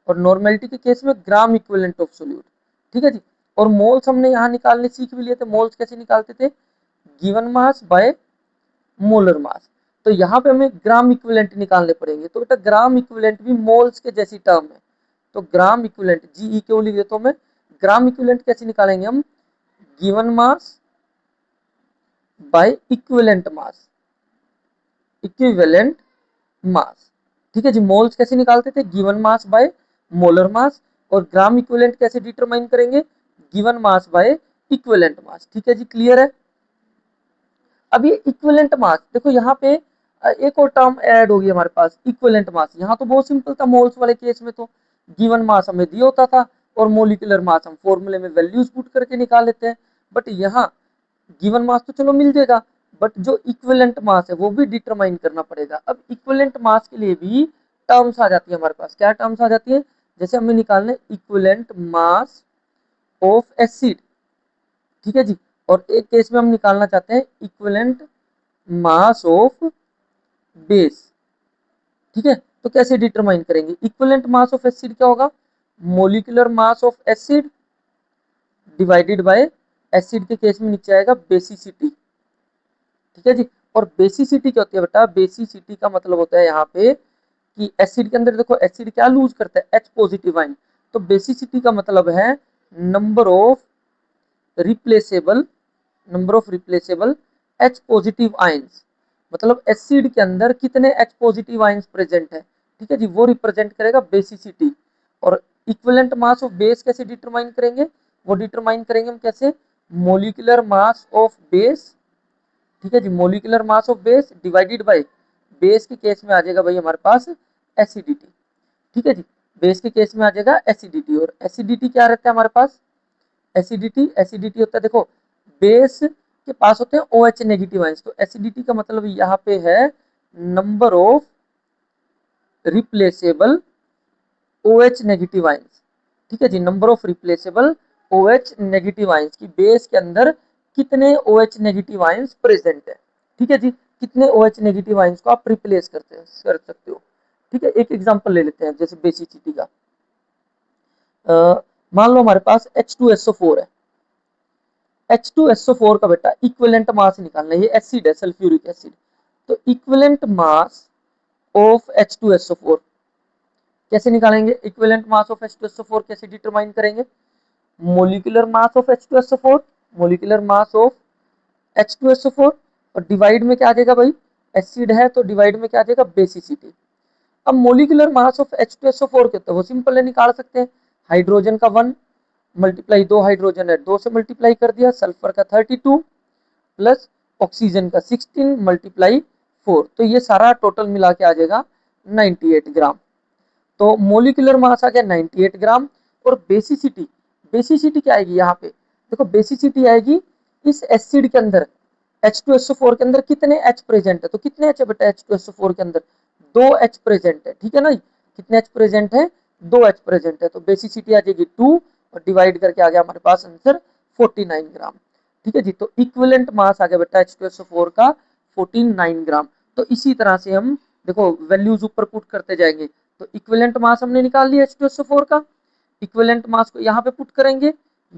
और नॉर्मेलिटी के केस में ग्राम इक्विवेलेंट ऑफ सोल्यूट। ठीक है जी, और मोल्स हमने यहाँ निकालने सीख भी लिए थे, मोल्स कैसे निकालते थे, गिवन मास बाय मोलर मास। तो यहाँ पे हमें ग्राम इक्विवेलेंट निकालने पड़ेंगे, तो बेटा ग्राम इक्विवेलेंट भी मोल्स के जैसी टर्म है, तो ग्राम इक्विवेलेंट जीई क्यों लिख देता हूं मैं, ग्राम इक्विवेलेंट कैसे निकालेंगे हम, given mass by equivalent mass, equivalent mass. ठीक है जी, मोल्स कैसे निकालते थे, गिवन मास बाय मोलर मास, और ग्राम इक्विवेलेंट कैसे डिटरमाइन करेंगे, given mass by equivalent mass. ठीक है जी, क्लियर है। अब ये इक्विवेलेंट मास देखो यहाँ पे एक और टर्म ऐड होगी हमारे पास इक्विवेलेंट मास। यहाँ तो बहुत सिंपल था, मोल्स वाले केस में तो गिवन मास हमें दिया होता था और मोलिकुलर मास हम फॉर्मूले में वैल्यूज पुट करके निकाल लेते हैं, बट यहाँ गिवन मास तो चलो मिल जाएगा, बट जो इक्विवेलेंट मास है वो भी डिटरमाइन करना पड़ेगा। अब इक्विवेलेंट मास के लिए भी टर्म्स आ जाती है हमारे पास, क्या टर्म्स आ जाती है, जैसे हमें निकालना है इक्विवेलेंट मास ऑफ एसिड। ठीक है जी, और एक केस में हम निकालना चाहते हैं इक्विवेलेंट मास ऑफ बेस। ठीक है, तो कैसे डिटरमाइन करेंगे, इक्विवेलेंट मास ऑफ एसिड क्या होगा, molecular mass of acid divided by, acid के केस में नीचे आएगा बेसिसिटी। ठीक है जी, और बेसिसिटी क्या होती है बेटा, बेसिसिटी का मतलब होता है यहाँ पे कि एसिड के अंदर देखो एसिड क्या लूज करता है H पॉजिटिव आयन, तो बेसिसिटी का मतलब है number of replaceable, number of replaceable H positive ions, मतलब एसिड के अंदर कितने H पॉजिटिव आयंस प्रेजेंट है। ठीक है जी, वो रिप्रेजेंट करेगा बेसिसिटी। और इक्विवेलेंट मास ऑफ बेस कैसे डिटरमाइन करेंगे, वो डिटरमाइन करेंगे हम कैसे, मोलिकुलर मास ऑफ बेस। ठीक है जी, molecular mass of base divided by, base के केस में आ जाएगा भाई हमारे पास एसिडिटी। ठीक है जी, बेस के केस में आ जाएगा एसिडिटी, और एसिडिटी क्या रहता है हमारे पास, एसिडिटी, एसिडिटी होता है देखो बेस के पास होते हैं OH नेगेटिव आयंस, तो एसिडिटी का मतलब यहाँ पे है number of replaceable OH negative ions. ठीक है जी, number of replaceable OH negative ions की बेस के अंदर कितने OH नेगेटिव आयंस प्रेजेंट है। ठीक है जी, कितने OH नेगेटिव आयंस को आप रिप्लेस कर सकते हो। ठीक है, एक एग्जांपल ले लेते हैं जैसे बेसिसिटी का। मान लो हमारे पास H2SO4 है। H2SO4 का बेटा इक्विवेलेंट मास निकालना है, ये एसिड है सल्फ्यूरिक एसिड। तो इक्विवेलेंट मास ऑफ H2SO4 कैसे निकालेंगे? इक्विवेलेंट मास ऑफ H2SO4 कैसे डिटरमाइन करेंगे? Molecular mass of H2SO4, molecular mass of H2SO4 और डिवाइड में क्या आ जाएगा भाई, एसिड है तो डिवाइड में क्या आ जाएगा, बेसिसिटी। अब मोलिकुलर मास ऑफ H2SO4 के तो वो सिंपल है, निकाल सकते हैं। हाइड्रोजन का 1 मल्टीप्लाई 2 हाइड्रोजन है 2 से मल्टीप्लाई कर दिया, सल्फर का 32 प्लस ऑक्सीजन का 16 मल्टीप्लाई 4, तो ये सारा टोटल मिला के आ जाएगा 98 ग्राम। तो मोलिकुलर मास आ गया 98 ग्राम। और बेसिसिटी, बेसिसिटी क्या आएगी यहाँ पे, देखो बेसिसिटी आएगी इस एसिड के अंदर H2SO4 के अंदर कितने H प्रेजेंट है। तो कितने H है बेटा H2SO4 के अंदर, 2 H प्रेजेंट है। ठीक है ना, कितने H प्रेजेंट है, 2 H प्रेजेंट है। तो बेसिसिटी आ जाएगी 2 और डिवाइड करके आ गया हमारे पास आंसर 49 ग्राम। ठीक है जी, तो इक्विवेलेंट मास आ गया बेटा H2SO4 का 49 ग्राम। तो इसी तरह से हम देखो वैल्यूज ऊपर पुट करते जाएंगे। तो इक्विवेलेंट मास हमने निकाल लिया H2SO4 का, इक्विवेलेंट मास को यहाँ पे पुट करेंगे,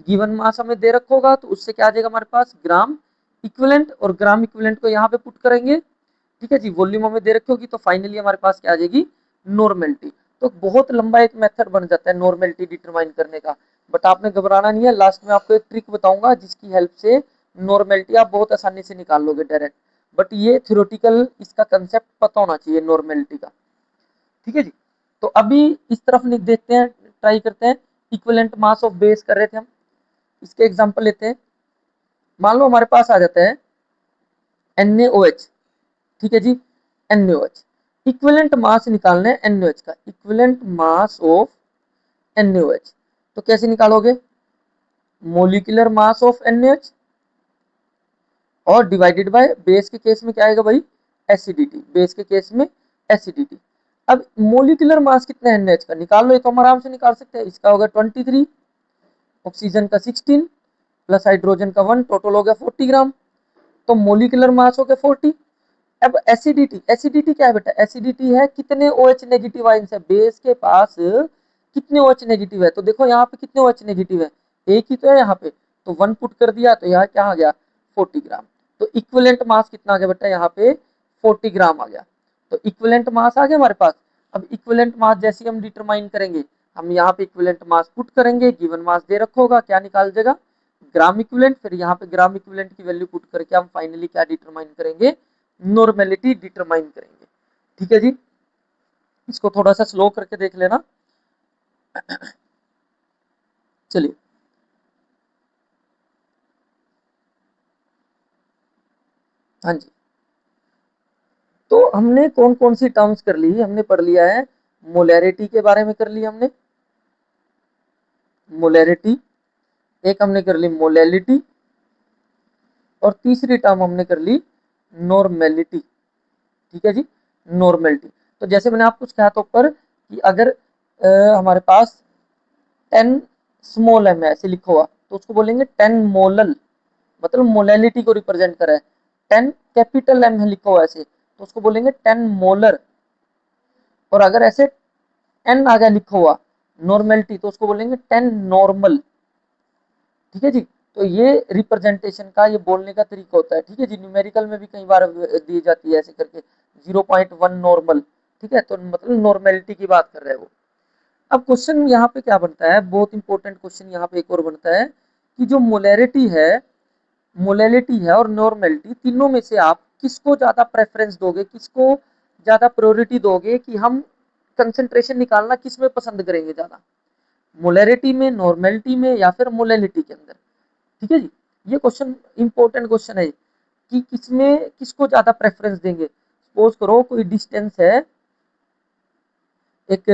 गिवन मास हमें दे रखा होगा तो उससे क्या आ जाएगा हमारे पास ग्राम इक्विवेलेंट, और ग्राम इक्विवेलेंट को यहाँ पे पुट करेंगे। ठीक है जी, वॉल्यूम हमें दे रखी होगी तो फाइनली हमारे पास क्या आ जाएगी, नॉर्मेलिटी। तो बहुत लंबा एक मेथड बन जाता है नॉर्मेलिटी डिटरमाइन करने का, बट आपने घबराना नहीं है। लास्ट में आपको एक ट्रिक बताऊंगा जिसकी हेल्प से नॉर्मेलिटी आप बहुत आसानी से निकाल लोगे डायरेक्ट, बट ये थ्योरेटिकल इसका कंसेप्ट पता होना चाहिए नॉर्मेलिटी का। ठीक है जी, तो अभी इस तरफ लिख देखते हैं, ट्राई करते हैं। इक्विवेलेंट मास ऑफ बेस कर रहे थे हम, इसके एग्जांपल लेते हैं। मान लो हमारे पास आ जाता है NaOH। ठीक है जी, NaOH इक्विवेलेंट मास निकालना है NaOH का, इक्विवेलेंट मास ऑफ NaOH। तो कैसे निकालोगे, मोलिकुलर मास ऑफ NaOH और डिवाइडेड बाय बेस के केस में क्या आएगा भाई, एसिडिटी, बेस के केस में एसिडिटी। अब मोलिकुलर मास कितना है NaOH का, निकाल लो, ये तो हम आराम से निकाल सकते हैं। इसका होगा 23, ऑक्सीजन का 16 प्लस हाइड्रोजन का 1, टोटल हो गया 40 ग्राम। तो मोलिकुलर मास हो गया 40। अब एसिडिटी, एसिडिटी क्या है बेटा, एसिडिटी है कितने OH नेगेटिव आयंस है, बेस के पास कितने OH नेगेटिव है। तो देखो यहाँ पे कितने OH नेगेटिव है, एक ही तो है यहाँ पे, तो 1 पुट कर दिया तो यहाँ क्या आ गया 40 ग्राम। तो इक्विवेलेंट मास कितना आ गया बेटा, यहाँ पे 40 ग्राम आ गया। तो इक्विवेलेंट मास आ गया हमारे पास। अब इक्विवेलेंट मास जैसे हम डिटरमाइन करेंगे, हम यहाँ पे इक्विवेलेंट मास पुट करेंगे, गिवन मास दे रखा होगा, क्या निकाल देगा ग्राम इक्विवेलेंट। फिर यहाँ पे ग्राम इक्विवेलेंट की वैल्यू पुट करके हम फाइनली क्या डिटरमाइन करेंगे, नॉर्मेलिटी डिटरमाइन करेंगे। ठीक है जी, इसको थोड़ा सा स्लो करके देख लेना। चलिए, हाँ जी, तो हमने कौन कौन सी टर्म्स कर ली, हमने पढ़ लिया है मोलैरिटी के बारे में कर लिया हमने, मोलैरिटी। एक हमने कर ली मोलैलिटी, और तीसरी टर्म हमने कर ली नॉर्मेलिटी। ठीक है जी, नॉर्मेलिटी। तो जैसे मैंने आपको कहा था ऊपर कि अगर हमारे पास 10 स्मॉल m ऐसे लिखा हुआ तो उसको बोलेंगे 10 मोलल, मतलब मोलैलिटी को रिप्रेजेंट करा है। 10 कैपिटल M है लिखा हुआ ऐसे तो उसको बोलेंगे 10 मोलर। और अगर ऐसे N आ गया लिखा हुआ नॉर्मेलिटी तो उसको बोलेंगे 10 नॉर्मल। ठीक है जी, तो ये रिप्रेजेंटेशन का, ये बोलने का तरीका होता है। ठीक है जी, न्यूमेरिकल में भी कई बार दी जाती है ऐसे करके 0.1 नॉर्मल। ठीक है, तो मतलब नॉर्मेलिटी की बात कर रहे हैं वो। अब क्वेश्चन यहाँ पे क्या बनता है, बहुत इंपॉर्टेंट क्वेश्चन यहाँ पे एक और बनता है कि जो मोलैरिटी है, मोलैलिटी है और नॉर्मेलिटी, तीनों में से आप किसको ज्यादा प्रेफरेंस दोगे, किसको ज्यादा प्रायोरिटी दोगे, कि हम कंसंट्रेशन निकालना किस में पसंद करेंगे ज्यादा, मोलैरिटी में, नॉर्मेलिटी में, या फिर मोलैलिटी के अंदर। ठीक है जी, ये क्वेश्चन इंपॉर्टेंट क्वेश्चन है कि किसमें किसको ज्यादा प्रेफरेंस देंगे। सपोज करो कोई डिस्टेंस है, एक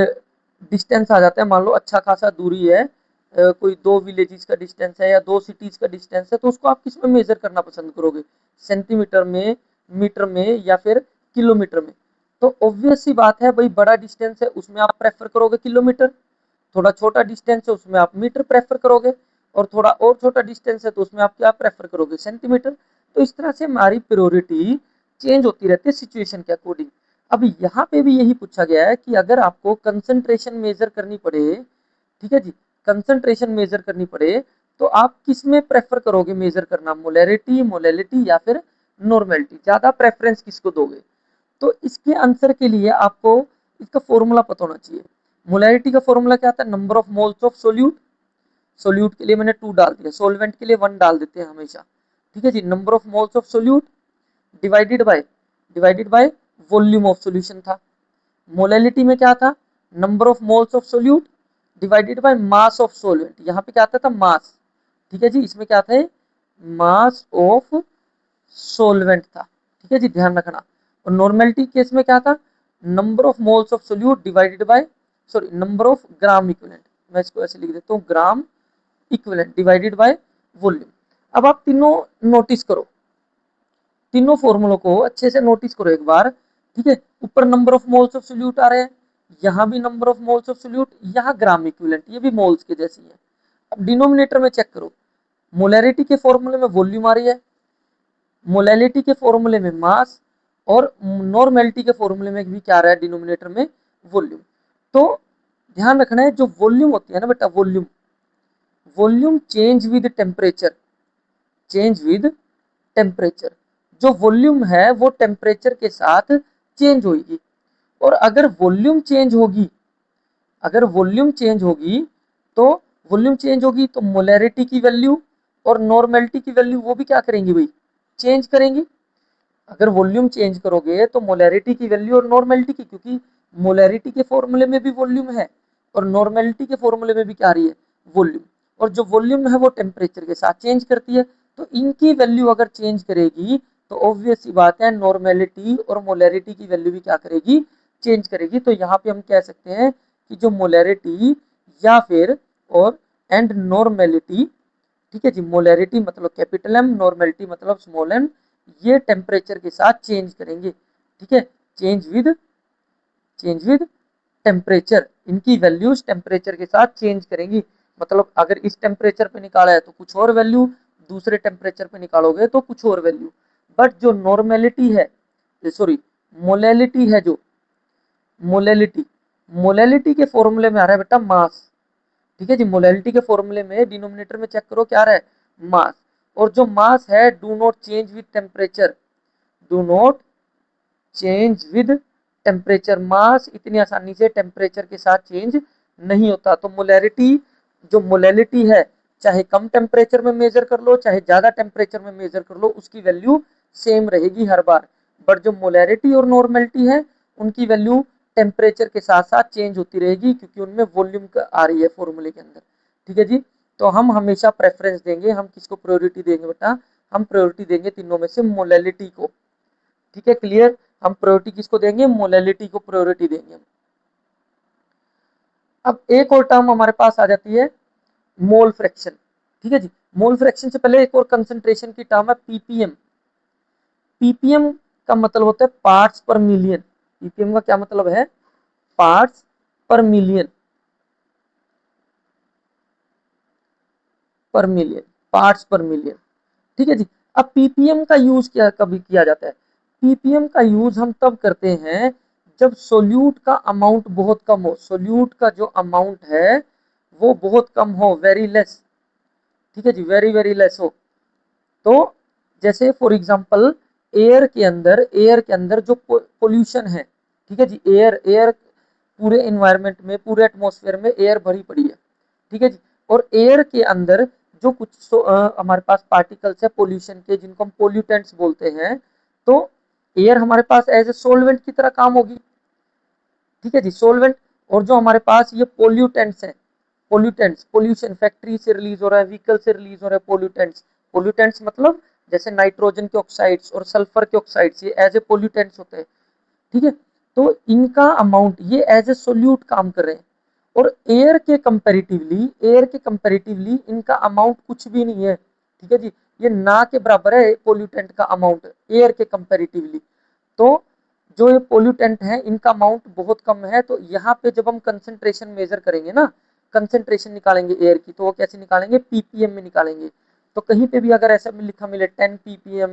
डिस्टेंस आ जाता है, मान लो अच्छा खासा दूरी है, कोई 2 विलेजेस का डिस्टेंस है या 2 सिटीज का डिस्टेंस है, तो उसको आप किस में मेजर करना पसंद करोगे, सेंटीमीटर में, मीटर में, या फिर किलोमीटर में। तो ऑब्वियस सी बात है भाई, बड़ा डिस्टेंस है उसमें आप प्रेफर करोगे किलोमीटर, थोड़ा छोटा डिस्टेंस है उसमें आप मीटर प्रेफर करोगे। और थोड़ा और छोटा डिस्टेंस है तो उसमें आप क्या प्रेफर करोगे, सेंटीमीटर। तो इस तरह से हमारी प्रायोरिटी चेंज होती रहती है सिचुएशन के अकॉर्डिंग। अब यहाँ पे भी यही पूछा गया है कि अगर आपको कंसंट्रेशन मेजर करनी पड़े, ठीक है जी, कंसंट्रेशन मेजर करनी पड़े तो आप किस में प्रेफर करोगे मेजर करना, मोलैरिटी, मोलैलिटी या फिर नॉर्मेलिटी, ज्यादा प्रेफरेंस किसको दोगे। तो इसके आंसर के लिए आपको इसका फॉर्मूला पता होना चाहिए। मोलैरिटी का फॉर्मूला क्या आता है, number of moles of solute, solute के लिए मैंने 2 डाल दिया, सोलवेंट के लिए 1 डाल देते हैं हमेशा, ठीक है जी। Number of moles of solute divided by volume of solution था। मोलैलिटी में क्या था, number of moles of solute divided by mass of solvent, यहाँ पे क्या आता था, मास, ठीक है जी। इसमें क्या था, मास ऑफ सोलवेंट था, ठीक है जी, ध्यान रखना। और नॉर्मेलिटी केस में क्या था, number of moles of solute divided bye, sorry, number of gram equivalent, मैं इसको ऐसे लिख देता हूँ, gram equivalent divided by volume. अब आप तीनों नोटिस करो, तीनों फॉर्मूलों को अच्छे से नोटिस करो एक बार, ठीक है। ऊपर number of moles of solute आ रहे हैं, यहाँ भी number of moles of solute, यहाँ ग्राम इक्विवेलेंट, ये भी मोल्स के जैसी है। अब डिनोमिनेटर में चेक करो, मोलैरिटी के फॉर्मूले में वॉल्यूम आ रही है, मोलैलिटी के फॉर्मूले में मास, और नॉर्मेलिटी के फॉर्मूले में भी क्या आ रहा है डिनोमिनेटर में, वॉल्यूम। तो ध्यान रखना है, जो वॉल्यूम होती है ना बेटा, volume, volume change with temperature, change with temperature, जो वॉल्यूम है वो टेम्परेचर के साथ चेंज होगी। और अगर वॉल्यूम चेंज होगी, अगर वॉल्यूम चेंज होगी तो वॉल्यूम चेंज होगी तो मोलैरिटी की वैल्यू और नॉर्मेलिटी की वैल्यू वो भी क्या करेंगी भाई, चेंज करेंगी। अगर वॉल्यूम चेंज करोगे तो मोलैरिटी की वैल्यू और नॉर्मेलिटी की, क्योंकि मोलैरिटी के फॉर्मूले में भी वॉल्यूम है और नॉर्मेलिटी के फॉर्मूले में भी क्या आ रही है, वॉल्यूम। और जो वॉल्यूम है वो टेम्परेचर के साथ चेंज करती है, तो इनकी वैल्यू अगर चेंज करेगी तो ऑब्वियस सी बात है नॉर्मेलिटी और मोलैरिटी की वैल्यू भी क्या करेगी, चेंज करेगी। तो यहाँ पे हम कह सकते हैं कि जो मोलैरिटी या फिर और एंड नॉर्मेलिटी, ठीक है जी, मोलैरिटी मतलब कैपिटल एम, नॉर्मेलिटी मतलब स्मॉल एम, ये टेम्परेचर के साथ चेंज करेंगे, ठीक है, चेंज विद टेम्परेचर, इनकी वैल्यूज टेम्परेचर के साथ चेंज करेंगी। मतलब अगर इस टेम्परेचर पे निकाला है तो कुछ और वैल्यू, दूसरे टेम्परेचर पे निकालोगे तो कुछ और वैल्यू। बट जो नॉर्मेलिटी है, सॉरी, मोलैलिटी है, जो मोलैलिटी, मोलैलिटी के फॉर्मूले में आ रहा है बेटा मास, ठीक है जी। मोलैलिटी के फॉर्मूले में डिनोमिनेटर में चेक करो क्या आ रहा है, मास। और जो मास है, do not change with temperature, do not change with temperature, mass इतनी आसानी से टेम्परेचर के साथ चेंज नहीं होता। तो मोलैरिटी, जो मोलैलिटी है, चाहे कम टेम्परेचर में मेजर कर लो चाहे ज्यादा टेम्परेचर में मेजर कर लो, उसकी वैल्यू सेम रहेगी हर बार। बट जो मोलैरिटी और नॉर्मेलिटी है उनकी वैल्यू टेम्परेचर के साथ साथ चेंज होती रहेगी, क्योंकि उनमें वॉल्यूम आ रही है फॉर्मूले के अंदर, ठीक है जी। तो हम हमेशा प्रेफरेंस देंगे, हम किसको प्रायोरिटी देंगे बेटा, हम प्रायोरिटी देंगे तीनों में से मोलैलिटी को, ठीक है, क्लियर। हम प्रायोरिटी किसको देंगे, मोलैलिटी को प्रायोरिटी देंगे। अब एक और टर्म हमारे पास आ जाती है मोल फ्रैक्शन, ठीक है जी। मोल फ्रैक्शन से पहले एक और कंसंट्रेशन की टर्म है पीपीएम। पीपीएम का मतलब होता है पार्ट्स पर मिलियन, पीपीएम का क्या मतलब है, पार्ट्स पर मिलियन, पर मिलियन, पार्ट्स पर मिलियन, ठीक है जी। अब पीपीएम का यूज क्या कभी किया जाता है, पीपीएम का यूज हम तब करते हैं जब सोल्यूट का अमाउंट बहुत कम हो, सोल्यूट का जो अमाउंट है वो बहुत कम हो, वेरी लेस, ठीक है जी, वेरी वेरी लेस हो। तो जैसे फॉर एग्जांपल एयर के अंदर जो पोल्यूशन है, ठीक है जी, एयर पूरे इन्वायरमेंट में, पूरे एटमॉस्फेयर में एयर भरी पड़ी है, ठीक है जी। और एयर के अंदर जो कुछ हमारे पास पार्टिकल्स है पोल्यूशन के, जिनको हम पोल्यूटेंट्स बोलते हैं, तो एयर हमारे पास एज ए सोलवेंट की तरह काम होगी, ठीक है जी, सोलवेंट। और जो हमारे पास ये पोल्यूटेंट्स हैं, पोल्यूटेंट्स, पोल्यूशन फैक्ट्री से रिलीज हो रहा है, व्हीकल से रिलीज हो रहा है पोल्यूटेंट्स, पोल्यूटेंट्स मतलब जैसे नाइट्रोजन के ऑक्साइड्स और सल्फर के ऑक्साइड्स, ये एज ए पोल्यूटेंट्स होते हैं, ठीक है। तो इनका अमाउंट ये एज ए सोल्यूट काम कर रहे हैं, और एयर के कंपैरेटिवली इनका अमाउंट कुछ भी नहीं है, ठीक है जी, ये ना के बराबर है पोल्यूटेंट का अमाउंट एयर के कंपैरेटिवली। तो जो ये पोल्यूटेंट है इनका अमाउंट बहुत कम है, तो यहाँ पे जब हम कंसंट्रेशन मेजर करेंगे ना, कंसेंट्रेशन निकालेंगे एयर की, तो वो कैसे निकालेंगे, ppm में निकालेंगे। तो कहीं पे भी अगर ऐसा लिखा मिले 10 ppm,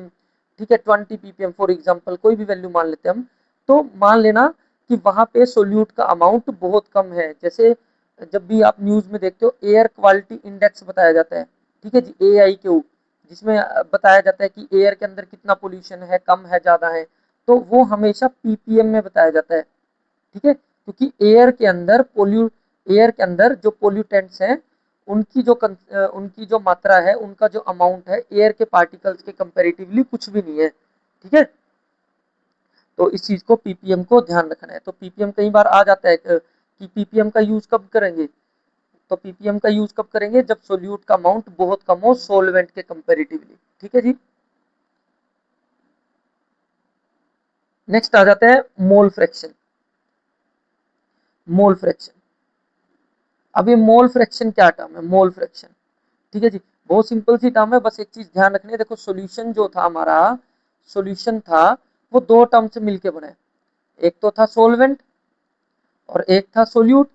ठीक है, 20 ppm फॉर एग्जांपल, कोई भी वैल्यू मान लेते हैं हम, तो मान लेना कि वहां पे सोल्यूट का अमाउंट बहुत कम है। जैसे जब भी आप न्यूज में देखते हो एयर क्वालिटी इंडेक्स बताया जाता है, ठीक है जी, AIQ, जिसमें बताया जाता है कि एयर के अंदर कितना पोल्यूशन है, कम है, ज्यादा है, तो वो हमेशा ppm में बताया जाता है, ठीक है, क्योंकि एयर के अंदर जो पोल्यूटेंट्स हैं उनकी जो मात्रा है, उनका जो अमाउंट है एयर के पार्टिकल्स के कंपैरेटिवली कुछ भी नहीं है, ठीक है। तो इस चीज को ppm को ध्यान रखना है। तो ppm कई बार आ जाता है कि ppm का यूज कब करेंगे, तो ppm का यूज कब करेंगे, जब सोल्यूट का अमाउंट बहुत कम हो सोलवेंट के कंपैरेटिवली, ठीक है जी। नेक्स्ट आ जाता है मोल फ्रैक्शन। मोल फ्रैक्शन, अब ये मोल फ्रैक्शन क्या टर्म है, मोल फ्रैक्शन, ठीक है जी, बहुत सिंपल सी टर्म है, बस एक चीज ध्यान रखनी है। देखो सॉल्यूशन जो था हमारा, सॉल्यूशन था वो दो टर्म से मिलके बना है, एक तो था सोलवेंट और एक था सोल्यूट,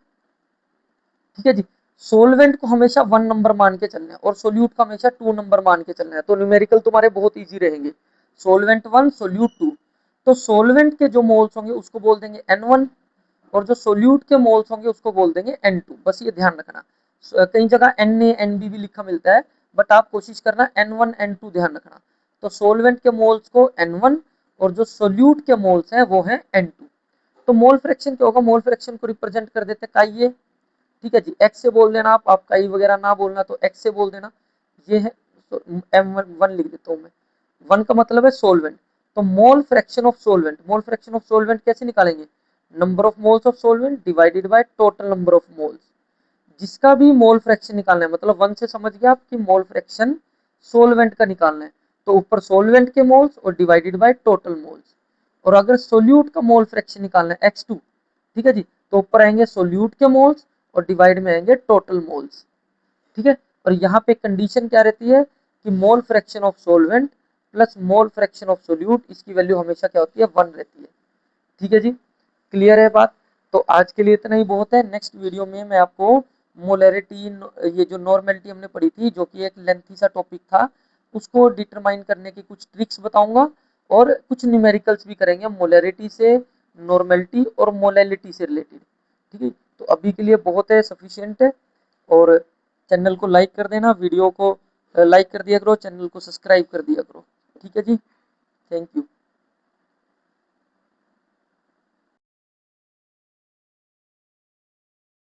ठीक है जी। सोलवेंट को हमेशा 1 नंबर मान के चलना है और सोल्यूट को हमेशा 2 नंबर मान के चलना है, तो न्यूमेरिकल तुम्हारे बहुत इजी रहेंगे, सोलवेंट 1 सोल्यूट 2। तो सोलवेंट के जो मोल्स होंगे उसको बोल देंगे N1 और जो सोल्यूट के मोल्स होंगे उसको बोल देंगे N2, बस ये ध्यान रखना। कई जगह Na NB भी लिखा मिलता है, बट आप कोशिश करना N1 N2 ध्यान रखना। तो सोलवेंट के मोल्स को N1 और जो सोल्यूट के मोल्स हैं वो है N2। तो मोल फ्रैक्शन क्या होगा, मोल फ्रैक्शन को रिप्रेजेंट कर देते हैं काई, ठीक है जी, एक्स से बोल देना, आप काई वगैरह ना बोलना तो एक्स से बोल देना, ये है। तो M1 लिख देता हूँ मैं, 1 का मतलब है सोलवेंट। तो mole fraction of solvent, mole fraction of solvent कैसे निकालेंगे, number of moles of solvent divided by total number of moles. जिसका भी मोल फ्रैक्शन निकालना है, मतलब 1 से समझ गया आप कि मोल फ्रैक्शन सोलवेंट का निकालना है, तो ऊपर सोलवेंट के मोल्स और डिवाइडेड बाय टोटल मोल्स। और अगर सोल्यूट का मोल फ्रैक्शन निकालना है X2, ठीक है जी, तो ऊपर आएंगे सोल्यूट के मोल्स और डिवाइड में आएंगे टोटल मोल्स, ठीक है। और यहाँ पे कंडीशन क्या रहती है कि mole fraction of solvent plus mole fraction of solute, इसकी वैल्यू हमेशा क्या होती है, 1 रहती है, ठीक है जी, क्लियर है बात। तो आज के लिए इतना ही बहुत है, नेक्स्ट वीडियो में मैं आपको मोलरिटी, ये जो नॉर्मेलिटी हमने पढ़ी थी जो कि एक लेंथी सा टॉपिक था, उसको डिटरमाइन करने की कुछ ट्रिक्स बताऊंगा और कुछ न्यूमेरिकल्स भी करेंगे मोलरिटी से, नॉर्मेलिटी और मोलैलिटी से रिलेटेड, ठीक है। तो अभी के लिए बहुत है, सफिशिएंट है। और चैनल को लाइक कर देना, वीडियो को लाइक कर दिया करो, चैनल को सब्सक्राइब कर दिया करो, ठीक है जी, थैंक यू।